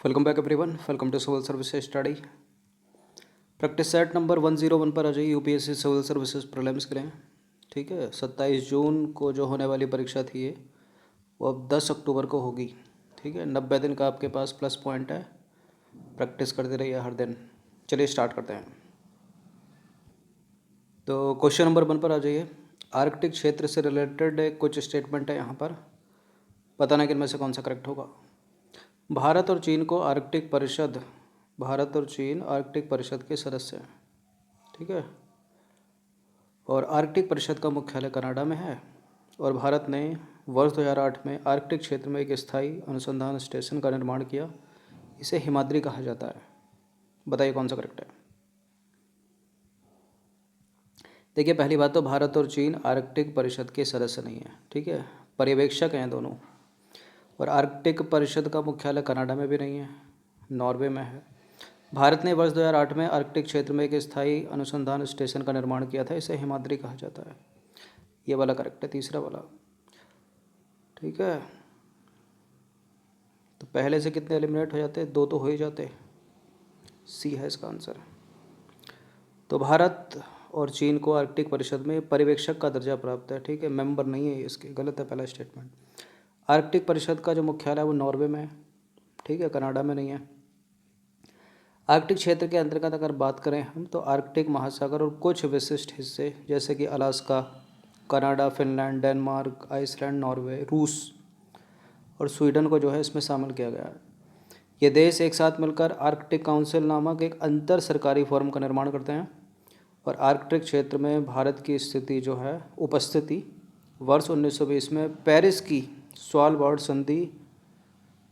Welcome back everyone, welcome to civil services study. Practice set number 101 पर आ जाइए। UPSC civil services prelims के लिए। ठीक है, 27 जून को जो होने वाली परीक्षा थी ये, वो अब 10 अक्टूबर को होगी। ठीक है, 90 दिन का आपके पास प्लस पॉइंट है। प्रैक्टिस करते रहिए हर दिन। चलिए स्टार्ट करते हैं। तो क्वेश्चन नंबर 1 पर आ जाइए। आर्कटिक क्षेत्र से रिलेटेड कुछ स्टेटमेंट है यहाँ पर, पता नहीं कि इनमें से कौन सा करेक्ट होगा। भारत और चीन आर्कटिक परिषद के सदस्य हैं। ठीक है, और आर्कटिक परिषद का मुख्यालय कनाडा में है। और भारत ने वर्ष 2008 में आर्कटिक क्षेत्र में एक स्थायी अनुसंधान स्टेशन का निर्माण किया। इसे हिमाद्री कहा जाता है। बताइए कौन सा करेक्ट है। देखिए, पहली बात तो भारत और चीन आर्कटिक परिषद के सदस्य नहीं है। ठीक है, पर्यवेक्षक हैं दोनों। और आर्कटिक परिषद का मुख्यालय कनाडा में भी नहीं है, नॉर्वे में है। भारत ने वर्ष 2008 में आर्कटिक क्षेत्र में एक स्थायी अनुसंधान स्टेशन का निर्माण किया था। इसे हिमाद्री कहा जाता है। ये वाला करेक्ट है, तीसरा वाला। ठीक है, तो पहले से कितने एलिमिनेट हो जाते? 2 तो हो ही जाते। सी है इसका आंसर। तो भारत और चीन को आर्कटिक परिषद में पर्यवेक्षक का दर्जा प्राप्त है। ठीक है, मेंबर नहीं है इसके, गलत है पहला स्टेटमेंट। आर्कटिक परिषद का जो मुख्यालय है वो नॉर्वे में है। ठीक है, कनाडा में नहीं है। आर्कटिक क्षेत्र के अंतर्गत अगर बात करें हम, तो आर्कटिक महासागर और कुछ विशिष्ट हिस्से जैसे कि Alaska, Canada, Finland, Denmark, Iceland, Norway, रूस और स्वीडन को जो है इसमें शामिल किया गया है। ये देश एक साथ मिलकर आर्कटिक काउंसिल नामक एक अंतर सरकारी फोरम का निर्माण करते हैं। और आर्कटिक क्षेत्र में भारत की उपस्थिति वर्ष 1920 में पेरिस की स्वालबार्ड संधि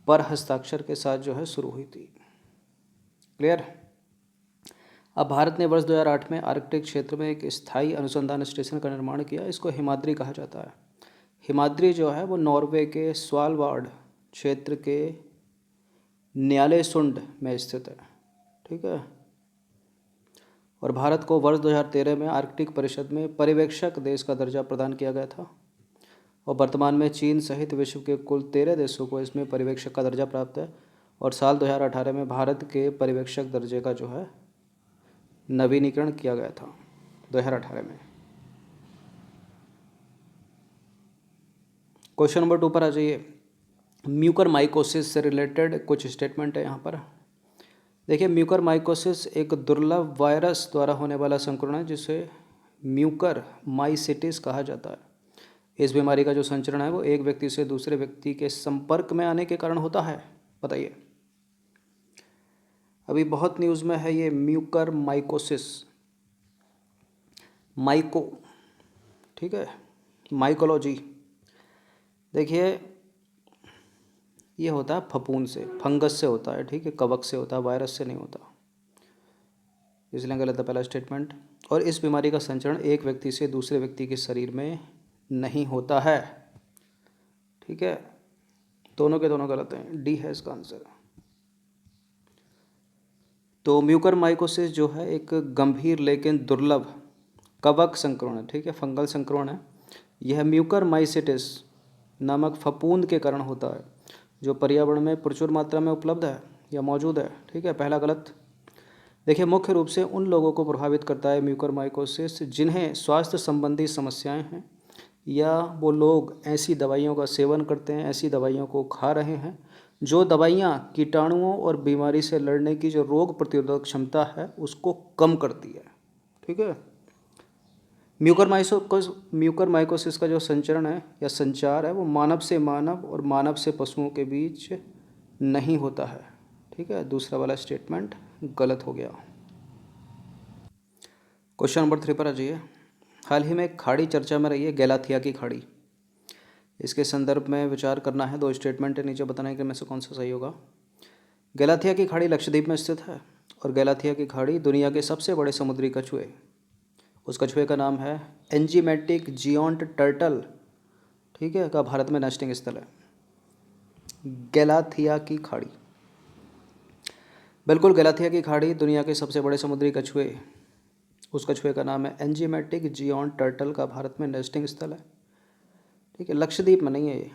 पर हस्ताक्षर के साथ जो है शुरू हुई थी। क्लियर। अब भारत ने वर्ष 2008 में आर्कटिक क्षेत्र में एक स्थायी अनुसंधान स्टेशन का निर्माण किया। इसको हिमाद्री कहा जाता है। हिमाद्री जो है वो नॉर्वे के स्वालबार्ड क्षेत्र के न्यालेसुंड में स्थित है। ठीक है, और भारत को वर्ष 2013 में आर्कटिक परिषद में पर्यवेक्षक देश का दर्जा प्रदान किया गया था। और वर्तमान में चीन सहित विश्व के कुल 13 देशों को इसमें पर्यवेक्षक का दर्जा प्राप्त है। और साल 2018 में भारत के पर्यवेक्षक दर्जे का जो है नवीनीकरण किया गया था 2018 में। क्वेश्चन नंबर 2 पर आ जाइए। म्यूकरमाइकोसिस से रिलेटेड कुछ स्टेटमेंट है यहाँ पर। देखिए, म्यूकरमाइकोसिस एक दुर्लभ वायरस द्वारा होने वाला संक्रमण है जिसे म्यूकरमाइसिटिस कहा जाता है। इस बीमारी का जो संचरण है वो एक व्यक्ति से दूसरे व्यक्ति के संपर्क में आने के कारण होता है। बताइए। अभी बहुत न्यूज़ में है ये म्यूकरमाइकोसिस। माइको, ठीक है, माइकोलॉजी। देखिए, ये होता है फफूंद से, फंगस से होता है। ठीक है, कवक से होता है, वायरस से नहीं होता, इसलिए गलत है पहला स्टेटमेंट। और इस बीमारी का संचरण एक व्यक्ति से दूसरे व्यक्ति के शरीर में नहीं होता है। ठीक है, दोनों के दोनों गलत हैं। डी है इसका आंसर। तो म्यूकरमाइकोसिस जो है एक गंभीर लेकिन दुर्लभ कवक संक्रमण है। ठीक है, फंगल संक्रमण है। यह म्यूकरमाइसिटिस नामक फफूंद के कारण होता है जो पर्यावरण में प्रचुर मात्रा में उपलब्ध है या मौजूद है। ठीक है, पहला गलत। देखिए, मुख्य रूप से उन लोगों को प्रभावित करता है म्यूकरमाइकोसिस जिन्हें स्वास्थ्य संबंधी समस्याएं हैं, या वो लोग ऐसी दवाइयों का सेवन करते हैं, ऐसी दवाइयों को खा रहे हैं जो दवाइयाँ कीटाणुओं और बीमारी से लड़ने की जो रोग प्रतिरोधक क्षमता है उसको कम करती है। ठीक है, म्यूकरमाइकोसिस का जो संचरण है या संचार है वो मानव से मानव और मानव से पशुओं के बीच नहीं होता है। ठीक है, दूसरा वाला स्टेटमेंट गलत हो गया। क्वेश्चन नंबर 3 पर आ जाइए। हाल ही में एक खाड़ी चर्चा में रही है, गैलाथिया की खाड़ी। इसके संदर्भ में विचार करना है। 2 स्टेटमेंट है, नीचे बताना है कि में से कौन सा सही होगा। गैलाथिया की खाड़ी लक्षद्वीप में स्थित है। और गैलाथिया की खाड़ी दुनिया के सबसे बड़े समुद्री कछुए, उस कछुए का नाम है एंजीमेटिक जियोंट टर्टल, ठीक है, का भारत में नेस्टिंग स्थल है गैलाथिया की खाड़ी। बिल्कुल, गैलाथिया की खाड़ी दुनिया के सबसे बड़े समुद्री कछुए, उस कछुए का नाम है एंजीमेटिक जियोंट टर्टल का भारत में नेस्टिंग स्थल है। ठीक है, लक्षद्वीप में नहीं है ये।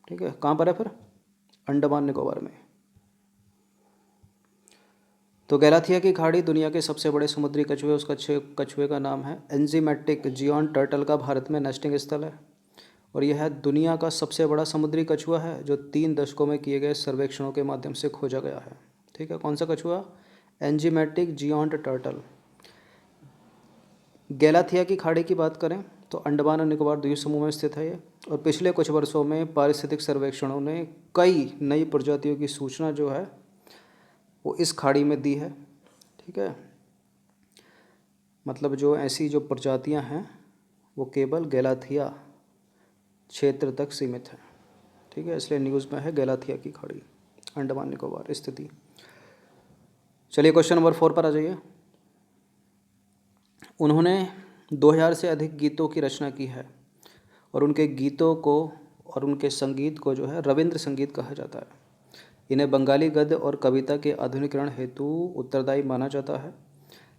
ठीक है, कहाँ पर है फिर? अंडमान निकोबार में। तो गैलाथिया की खाड़ी दुनिया के सबसे बड़े समुद्री कछुए, उस कछुए का नाम है एंजीमेटिक जियोन टर्टल का भारत में नेस्टिंग स्थल है। और यह दुनिया का सबसे बड़ा समुद्री कछुआ है जो 3 दशकों में किए गए सर्वेक्षणों के माध्यम से खोजा गया है। ठीक है, कौन सा कछुआ? एंजीमेटिक जियोंट टर्टल। गैलाथिया की खाड़ी की बात करें तो अंडमान और निकोबार द्वीप समूह में स्थित है ये। और पिछले कुछ वर्षों में पारिस्थितिक सर्वेक्षणों ने कई नई प्रजातियों की सूचना जो है वो इस खाड़ी में दी है। ठीक है, मतलब जो ऐसी जो प्रजातियां हैं वो केवल गैलाथिया क्षेत्र तक सीमित है। ठीक है, इसलिए न्यूज़ में है गैलाथिया की खाड़ी, अंडमान निकोबार स्थिति। चलिए क्वेश्चन नंबर 4 पर आ जाइए। उन्होंने 2000 से अधिक गीतों की रचना की है और उनके गीतों को और उनके संगीत को जो है रविंद्र संगीत कहा जाता है। इन्हें बंगाली गद्य और कविता के आधुनिकीकरण हेतु उत्तरदायी माना जाता है।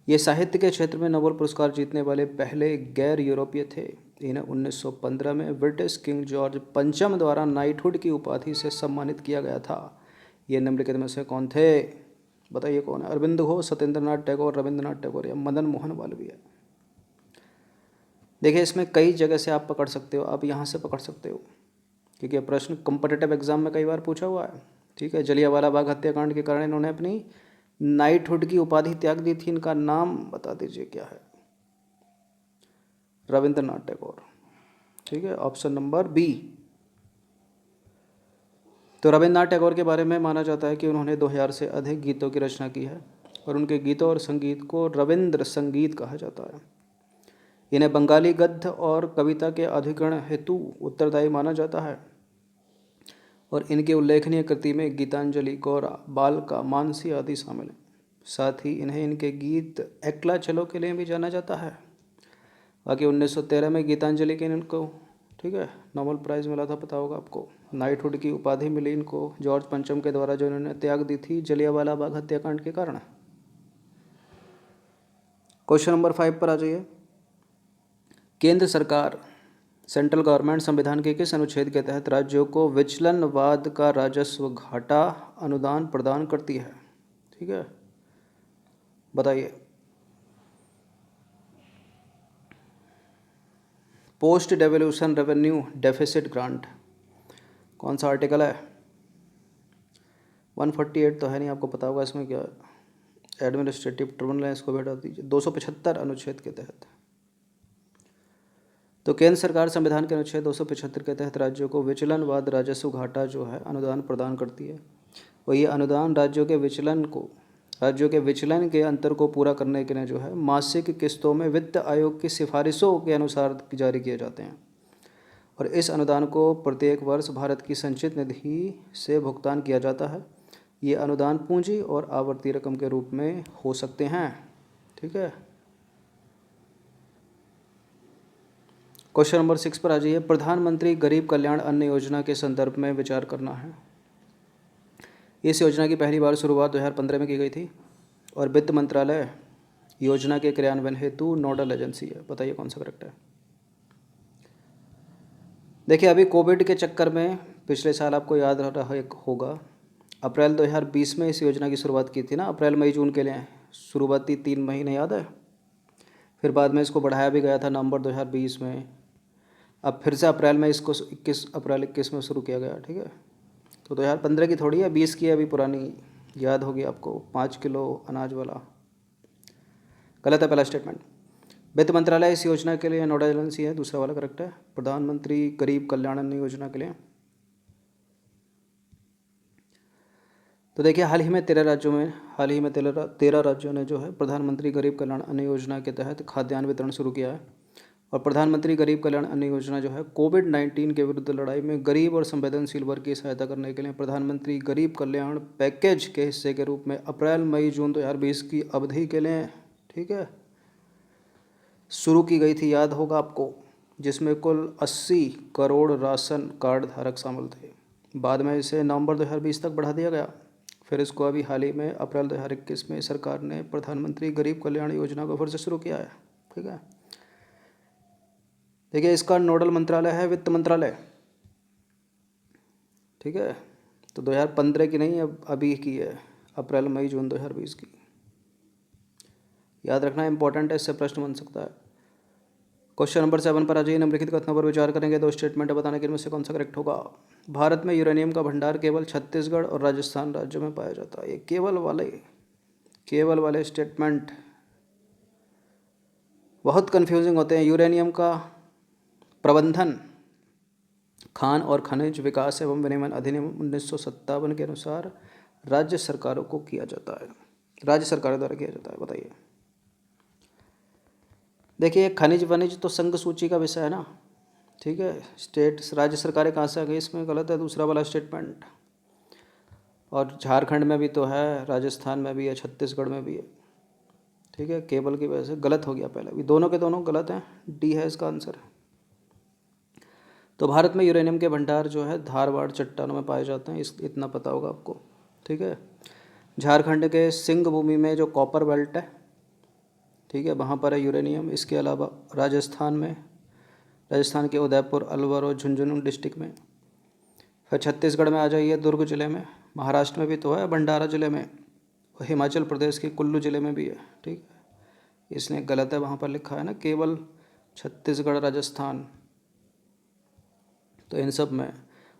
ये साहित्य के क्षेत्र में नोबेल पुरस्कार जीतने वाले पहले गैर यूरोपीय थे। इन्हें 1915 में ब्रिटिश किंग जॉर्ज पंचम द्वारा नाइटहुड की उपाधि से सम्मानित किया गया था। ये निम्नलिखित में से कौन थे? बताइए कौन है? अरविंद घोष, सत्येंद्रनाथ टैगोर, रविंद्रनाथ टैगोर या मदन मोहन मालवीय। देखिए इसमें कई जगह से आप पकड़ सकते हो, आप यहाँ से पकड़ सकते हो क्योंकि यह प्रश्न कॉम्पिटिटिव एग्जाम में कई बार पूछा हुआ है। ठीक है, जलियांवाला बाग हत्याकांड के कारण इन्होंने अपनी नाइटहुड की उपाधि त्याग दी थी। इनका नाम बता दीजिए क्या है? रविंद्रनाथ टैगोर। ठीक है, ऑप्शन नंबर बी। तो रविंद्रनाथ टैगोर के बारे में माना जाता है कि उन्होंने 2000 से अधिक गीतों की रचना की है और उनके गीतों और संगीत को रविंद्र संगीत कहा जाता है। इन्हें बंगाली गद्य और कविता के आधुनिकीकरण हेतु उत्तरदायी माना जाता है और इनके उल्लेखनीय कृति में गीतांजलि, गौरा, बाल का मानसी आदि शामिल हैं। साथ ही इन्हें इनके गीत एकला चलो के लिए भी जाना जाता है। बाकी 1913 में गीतांजलि के इनको, ठीक है, नोबेल प्राइज़ मिला था, पता होगा आपको। नाइटहुड की उपाधि मिली इनको जॉर्ज पंचम के द्वारा जो इन्होंने त्याग दी थी जलियांवाला बाग हत्याकांड के कारण। क्वेश्चन नंबर 5 पर आ जाइए। केंद्र सरकार, सेंट्रल गवर्नमेंट संविधान के किस अनुच्छेद के तहत राज्यों को विचलनवाद का राजस्व घाटा अनुदान प्रदान करती है? ठीक है, बताइए। Post devolution revenue deficit grant, कौन सा आर्टिकल है? 148 तो है नहीं, आपको पता होगा इसमें क्या है। एडमिनिस्ट्रेटिव ट्रिब्यूनल है, इसको भी हटा दीजिए। 275 अनुच्छेद के तहत। तो केंद्र सरकार संविधान के अनुच्छेद 275 के तहत राज्यों को विचलनवाद राजस्व घाटा जो है अनुदान प्रदान करती है और ये अनुदान राज्यों के विचलन के अंतर को पूरा करने के लिए जो है मासिक किस्तों में वित्त आयोग की सिफारिशों के अनुसार जारी किए जाते हैं। और इस अनुदान को प्रत्येक वर्ष भारत की संचित निधि से भुगतान किया जाता है। ये अनुदान पूंजी और आवर्ती रकम के रूप में हो सकते हैं। ठीक है, क्वेश्चन नंबर 6 पर आ जाइए। प्रधानमंत्री गरीब कल्याण अन्न योजना के संदर्भ में विचार करना है। इस योजना की पहली बार शुरुआत 2015 में की गई थी और वित्त मंत्रालय योजना के क्रियान्वयन हेतु नोडल एजेंसी है। बताइए कौन सा करेक्ट है? देखिए अभी कोविड के चक्कर में पिछले साल आपको याद रहा होगा, अप्रैल 2020 में इस योजना की शुरुआत की थी ना, अप्रैल मई जून के लिए शुरुआती 3 महीने, याद है? फिर बाद में इसको बढ़ाया भी गया था नवंबर 2020 में। अब फिर से अप्रैल में इसको 21 में शुरू किया गया। ठीक है, तो 2015 की थोड़ी है, 20 की अभी पुरानी, याद होगी आपको, 5 किलो अनाज वाला। गलत है पहला स्टेटमेंट। वित्त मंत्रालय इस योजना के लिए नोडल एजेंसी है, दूसरा वाला करेक्ट है। प्रधानमंत्री गरीब कल्याण अन्न योजना के लिए। तो देखिए हाल ही में 13 राज्यों ने जो है प्रधानमंत्री गरीब कल्याण अन्न योजना के तहत खाद्यान्न वितरण शुरू किया है। और प्रधानमंत्री गरीब कल्याण अन्न योजना जो है कोविड-19 के विरुद्ध लड़ाई में गरीब और संवेदनशील वर्ग की सहायता करने के लिए प्रधानमंत्री गरीब कल्याण पैकेज के हिस्से के रूप में अप्रैल मई जून 2020 की अवधि के लिए, ठीक है, शुरू की गई थी, याद होगा आपको, जिसमें कुल 80 करोड़ राशन कार्ड धारक शामिल थे। बाद में इसे नवंबर 2020 तक बढ़ा दिया गया। फिर इसको अभी हाल ही में अप्रैल 2021 में सरकार ने प्रधानमंत्री गरीब कल्याण योजना को फिर से शुरू किया है। ठीक है, देखिए इसका नोडल मंत्रालय है वित्त मंत्रालय। ठीक है, तो 2015 की नहीं, अब अभी की है, अप्रैल मई जून 2020 की। याद रखना इंपॉर्टेंट है, इससे प्रश्न बन सकता है। क्वेश्चन नंबर 7 पर आ जाइए। निम्नलिखित कथनों पर विचार करेंगे, दो स्टेटमेंट है, बताने के इनमें से कौन सा करेक्ट होगा। भारत में यूरेनियम का भंडार केवल छत्तीसगढ़ और राजस्थान राज्यों में पाया जाता है। ये केवल वाले स्टेटमेंट बहुत कंफ्यूजिंग होते हैं। यूरेनियम का प्रबंधन खान और खनिज विकास एवं विनिमय अधिनियम 1957 के अनुसार राज्य सरकारों को किया जाता है, राज्य सरकारों द्वारा किया जाता है। बताइए। देखिए खनिज वनिज तो संघ सूची का विषय है ना, ठीक है। स्टेट राज्य सरकारें कहाँ से आ गई, इसमें गलत है दूसरा वाला स्टेटमेंट। और झारखंड में भी तो है, राजस्थान में भी है, छत्तीसगढ़ में भी है, ठीक है। केबल की वजह से गलत हो गया पहले, अभी दोनों के दोनों गलत हैं। डी है इसका आंसर। तो भारत में यूरेनियम के भंडार जो है धारवाड़ चट्टानों में पाए जाते हैं, इतना पता होगा आपको, ठीक है। झारखंड के सिंह भूमि में जो कॉपर बेल्ट है, ठीक है, वहाँ पर है यूरेनियम। इसके अलावा राजस्थान के उदयपुर, अलवर और झुंझुनू डिस्ट्रिक्ट में। फिर छत्तीसगढ़ में आ जाइए, दुर्ग जिले में। महाराष्ट्र में भी तो है, भंडारा जिले में। और हिमाचल प्रदेश के कुल्लू जिले में भी है, ठीक है। इसने गलत है, वहाँ पर लिखा है ना केवल छत्तीसगढ़, राजस्थान, तो इन सब में।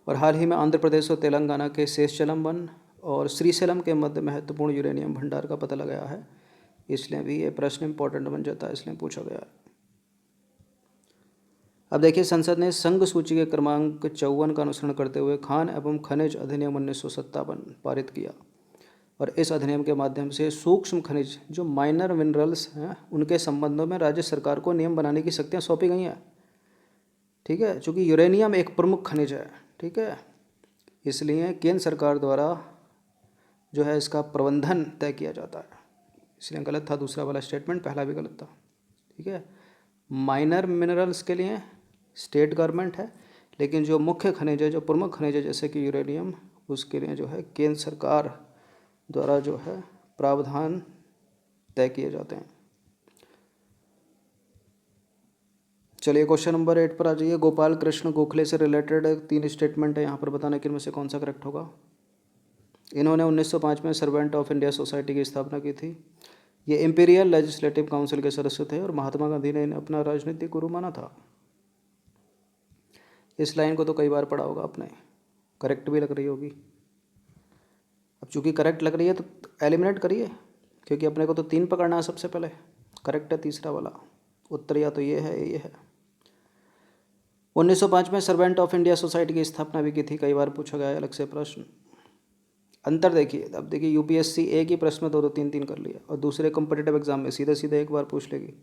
और हाल ही में आंध्र प्रदेश और तेलंगाना के शेषचलम वन और श्रीशैलम के मध्य महत्वपूर्ण यूरेनियम भंडार का पता लगाया है, इसलिए भी ये प्रश्न इंपॉर्टेंट बन जाता है, इसलिए पूछा गया है। अब देखिए, संसद ने संघ सूची के क्रमांक 54 का अनुसरण करते हुए खान एवं खनिज अधिनियम 1957 पारित किया। और इस अधिनियम के माध्यम से सूक्ष्म खनिज जो माइनर मिनरल्स हैं उनके संबंधों में राज्य सरकार को नियम बनाने की शक्तियाँ सौंपी गई हैं, ठीक है। चूँकि यूरेनियम एक प्रमुख खनिज है, ठीक है, इसलिए केंद्र सरकार द्वारा जो है इसका प्रबंधन तय किया जाता है, इसलिए गलत था दूसरा वाला स्टेटमेंट, पहला भी गलत था, ठीक है। माइनर मिनरल्स के लिए स्टेट गवर्नमेंट है, लेकिन जो मुख्य खनिज है, जो प्रमुख खनिज है जैसे कि यूरेनियम, उसके लिए जो है केंद्र सरकार द्वारा जो है प्रावधान तय किए जाते हैं। चलिए क्वेश्चन नंबर 8 पर आ जाइए। गोपाल कृष्ण गोखले से रिलेटेड 3 स्टेटमेंट है यहाँ पर, बताने के इनमें से कौन सा करेक्ट होगा। इन्होंने 1905 में सर्वेंट ऑफ इंडिया सोसाइटी की स्थापना की थी। ये इंपीरियल लेजिस्लेटिव काउंसिल के सदस्य थे और महात्मा गांधी ने इन्हें अपना राजनीतिक गुरु माना था। इस लाइन को तो कई बार पढ़ा होगा आपने, करेक्ट भी लग रही होगी। अब चूंकि करेक्ट लग रही है तो एलिमिनेट करिए, क्योंकि अपने को तो 3 पकड़ना है सबसे पहले। करेक्ट है तीसरा वाला उत्तर, या तो ये है। 1905 में सर्वेंट ऑफ इंडिया सोसाइटी की स्थापना भी की थी, कई बार पूछा गया है अलग से प्रश्न। अंतर देखिए, अब देखिए यूपीएससी एक ही प्रश्न में 2-2 3-3 कर लिया, और दूसरे कॉम्पिटिटिव एग्जाम में सीधे सीधे एक बार पूछ लेगी।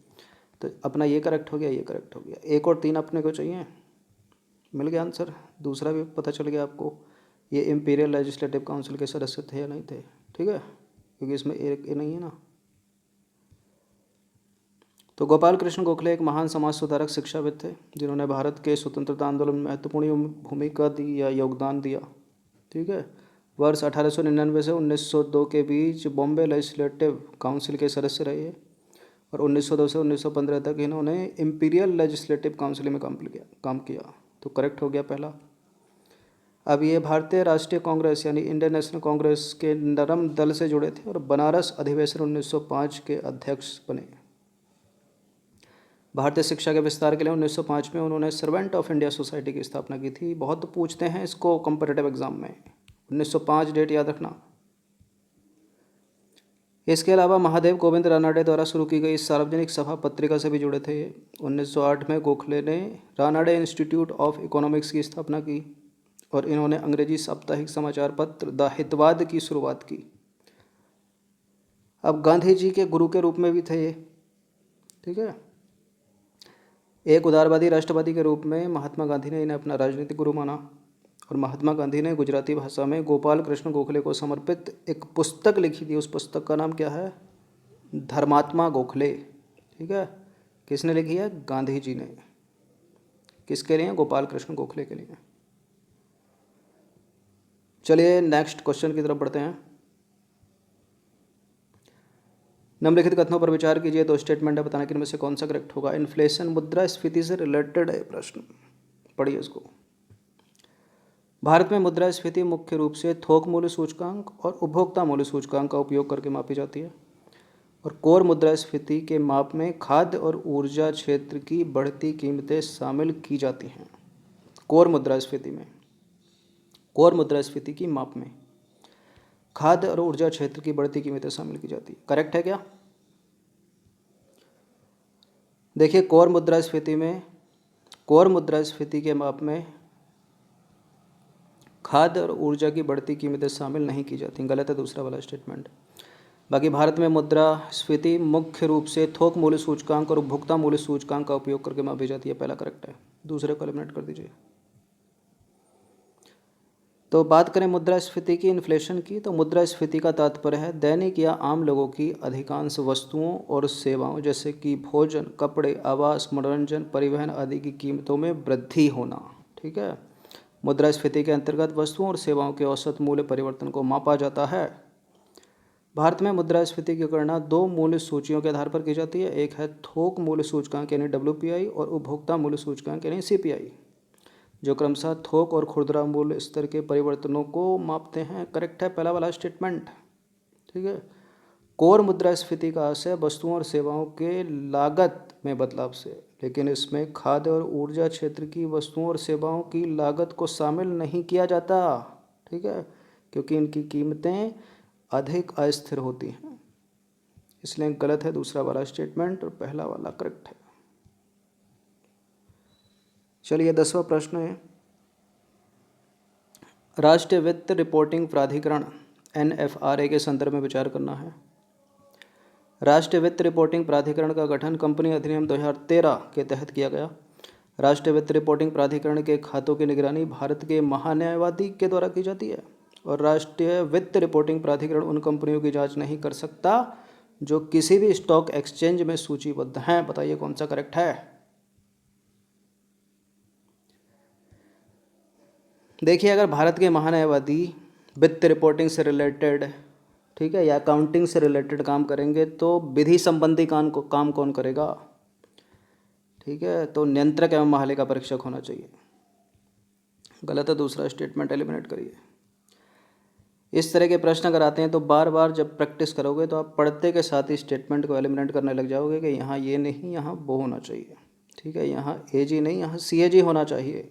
तो अपना ये करेक्ट हो गया, ये करेक्ट हो गया, 1 और 3 अपने को चाहिए, मिल गया आंसर। दूसरा भी पता चल गया आपको, ये इंपीरियल लेजिस्लेटिव काउंसिल के सदस्य थे या नहीं थे, ठीक है, क्योंकि इसमें एक ये नहीं है ना। तो गोपाल कृष्ण गोखले एक महान समाज सुधारक शिक्षाविद थे, जिन्होंने भारत के स्वतंत्रता आंदोलन में महत्वपूर्ण भूमिका दी या योगदान दिया, ठीक है। वर्ष 1899 से 1902 के बीच बॉम्बे लेजिस्लेटिव काउंसिल के सदस्य रहे, और 1902 से 1915 तक इन्होंने इंपीरियल लेजिस्लेटिव काउंसिल में काम किया। तो करेक्ट हो गया पहला। अब ये भारतीय राष्ट्रीय कांग्रेस यानी इंडियन नेशनल कांग्रेस के नरम दल से जुड़े थे और बनारस अधिवेशन 1905 के अध्यक्ष बने। भारतीय शिक्षा के विस्तार के लिए 1905 में उन्होंने सर्वेंट ऑफ इंडिया सोसाइटी की स्थापना की थी। बहुत पूछते हैं इसको कॉम्पिटिटिव एग्जाम में, 1905 डेट याद रखना। इसके अलावा महादेव गोविंद रानाडे द्वारा शुरू की गई सार्वजनिक सभा पत्रिका से भी जुड़े थे। 1908 में गोखले ने रानाडे इंस्टीट्यूट ऑफ इकोनॉमिक्स की स्थापना की, और इन्होंने अंग्रेजी साप्ताहिक समाचार पत्र द हितवाद की शुरुआत की। अब गांधी जी के गुरु के रूप में भी थे ये, ठीक है। एक उदारवादी राष्ट्रवादी के रूप में महात्मा गांधी ने इन्हें अपना राजनीतिक गुरु माना, और महात्मा गांधी ने गुजराती भाषा में गोपाल कृष्ण गोखले को समर्पित एक पुस्तक लिखी थी। उस पुस्तक का नाम क्या है, धर्मात्मा गोखले, ठीक है। किसने लिखी है, गांधी जी ने। किसके लिए, गोपाल कृष्ण गोखले के लिए। चलिए नेक्स्ट क्वेश्चन की तरफ बढ़ते हैं। निम्नलिखित कथनों पर विचार कीजिए, 2 स्टेटमेंट है, बताने के इनमें से कौन सा करेक्ट होगा। इन्फ्लेशन मुद्रास्फीति से रिलेटेड है प्रश्न, पढ़िए इसको। भारत में मुद्रास्फीति मुख्य रूप से थोक मूल्य सूचकांक और उपभोक्ता मूल्य सूचकांक का उपयोग करके मापी जाती है। और कोर मुद्रास्फीति के माप में खाद्य और ऊर्जा क्षेत्र की बढ़ती कीमतें शामिल की जाती हैं। कोर मुद्रास्फीति की माप में खाद्य और ऊर्जा क्षेत्र की बढ़ती कीमतें शामिल की जाती है। करेक्ट है क्या? देखिए, कोर मुद्रास्फीति के माप में खाद्य और ऊर्जा की बढ़ती कीमतें शामिल नहीं की जाती। गलत है दूसरा वाला स्टेटमेंट। बाकी भारत में मुद्रास्फीति मुख्य रूप से थोक मूल्य सूचकांक और उपभोक्ता मूल्य सूचकांक का उपयोग करके मापी जाती है। पहला करेक्ट है, दूसरे को एलिमिनेट कर दीजिए। तो बात करें मुद्रास्फीति की, इन्फ्लेशन की, तो मुद्रास्फीति का तात्पर्य है दैनिक या आम लोगों की अधिकांश वस्तुओं और सेवाओं जैसे कि भोजन, कपड़े, आवास, मनोरंजन, परिवहन आदि की कीमतों में वृद्धि होना। ठीक है, मुद्रास्फीति के अंतर्गत वस्तुओं और सेवाओं के औसत मूल्य परिवर्तन को मापा जाता है। भारत में मुद्रास्फीति की गणना दो मूल्य सूचियों के आधार पर की जाती है। एक है थोक मूल्य सूचकांक यानी WPI और उपभोक्ता मूल्य सूचकांक यानी CPI, जो क्रमशः थोक और खुदरा मूल्य स्तर के परिवर्तनों को मापते हैं। करेक्ट है पहला वाला स्टेटमेंट। ठीक है, कोर मुद्रास्फीति का आशय वस्तुओं और सेवाओं के लागत में बदलाव से, लेकिन इसमें खाद्य और ऊर्जा क्षेत्र की वस्तुओं और सेवाओं की लागत को शामिल नहीं किया जाता। ठीक है, क्योंकि इनकी कीमतें अधिक अस्थिर होती हैं, इसलिए गलत है दूसरा वाला स्टेटमेंट और पहला वाला करेक्ट है। चलिए 10वां प्रश्न है, राष्ट्रीय वित्त रिपोर्टिंग प्राधिकरण NFRA के संदर्भ में विचार करना है। राष्ट्रीय वित्त रिपोर्टिंग प्राधिकरण का गठन कंपनी अधिनियम 2013 के तहत किया गया। राष्ट्रीय वित्त रिपोर्टिंग प्राधिकरण के खातों की निगरानी भारत के महान्यायवादी के द्वारा की जाती है। और राष्ट्रीय वित्त रिपोर्टिंग प्राधिकरण उन कंपनियों की जांच नहीं कर सकता जो किसी भी स्टॉक एक्सचेंज में सूचीबद्ध हैं। बताइए कौन सा करेक्ट है? देखिए, अगर भारत के महान्यायवादी वित्त रिपोर्टिंग से रिलेटेड, ठीक है, या अकाउंटिंग से रिलेटेड काम करेंगे तो विधि संबंधी काम कौन करेगा? ठीक है, तो नियंत्रक एवं महालेखा परीक्षक होना चाहिए। गलत है दूसरा स्टेटमेंट, एलिमिनेट करिए। इस तरह के प्रश्न अगर आते हैं तो बार बार जब प्रैक्टिस करोगे तो आप पढ़ते के साथ ही स्टेटमेंट को एलिमिनेट करने लग जाओगे कि यहाँ ये नहीं, यहाँ वो होना चाहिए। ठीक है, यहाँ AG नहीं, यहाँ CAG होना चाहिए।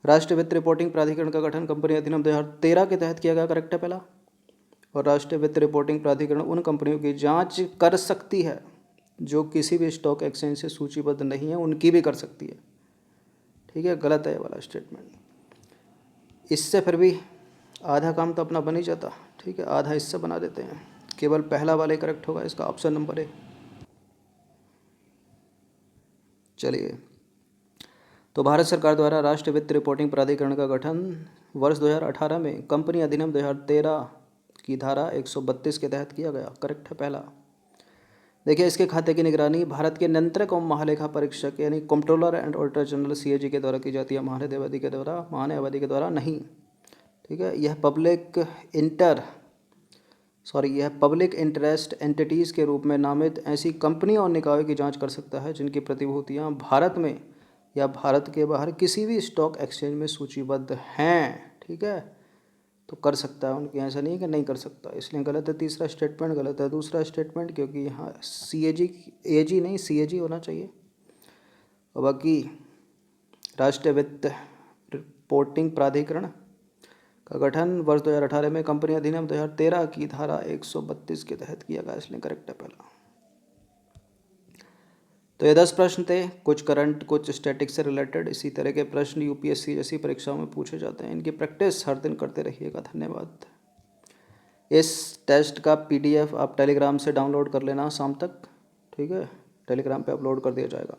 राष्ट्रीय वित्त रिपोर्टिंग प्राधिकरण का गठन कंपनी अधिनियम 2013 के तहत किया गया। करेक्ट है पहला। और राष्ट्रीय वित्त रिपोर्टिंग प्राधिकरण उन कंपनियों की जांच कर सकती है जो किसी भी स्टॉक एक्सचेंज से सूचीबद्ध नहीं है, उनकी भी कर सकती है। ठीक है, गलत है ये वाला स्टेटमेंट। इससे फिर भी आधा काम तो अपना बन ही जाता। ठीक है, आधा इससे बना देते हैं, केवल पहला वाला ही करेक्ट होगा, इसका ऑप्शन नंबर A। चलिए, तो भारत सरकार द्वारा राष्ट्रीय वित्त रिपोर्टिंग प्राधिकरण का गठन वर्ष 2018 में कंपनी अधिनियम 2013 की धारा 132 के तहत किया गया। करेक्ट है पहला। देखिए, इसके खाते की निगरानी भारत के नियंत्रक एवं महालेखा परीक्षक यानी controller and auditor general CAG के द्वारा की जाती है, महान्यायवादी के द्वारा नहीं। ठीक है, यह पब्लिक इंटरेस्ट एंटिटीज़ के रूप में नामित ऐसी कंपनियों और निकायों की जांच कर सकता है जिनकी प्रतिभूतियां भारत में या भारत के बाहर किसी भी स्टॉक एक्सचेंज में सूचीबद्ध हैं। ठीक है, तो कर सकता है, उनकी ऐसा नहीं है कि नहीं कर सकता। इसलिए गलत है तीसरा स्टेटमेंट, गलत है दूसरा स्टेटमेंट, क्योंकि यहाँ AG नहीं CAG होना चाहिए। और बाकी राष्ट्रीय वित्त रिपोर्टिंग प्राधिकरण का गठन वर्ष 2018 में कंपनी अधिनियम 2013 की धारा 132 के तहत किया गया, इसलिए करेक्ट है पहला। तो ये 10 प्रश्न थे, कुछ करंट कुछ स्टैटिक से रिलेटेड। इसी तरह के प्रश्न UPSC जैसी परीक्षाओं में पूछे जाते हैं। इनकी प्रैक्टिस हर दिन करते रहिएगा। धन्यवाद। इस टेस्ट का PDF आप टेलीग्राम से डाउनलोड कर लेना शाम तक। ठीक है, टेलीग्राम पे अपलोड कर दिया जाएगा।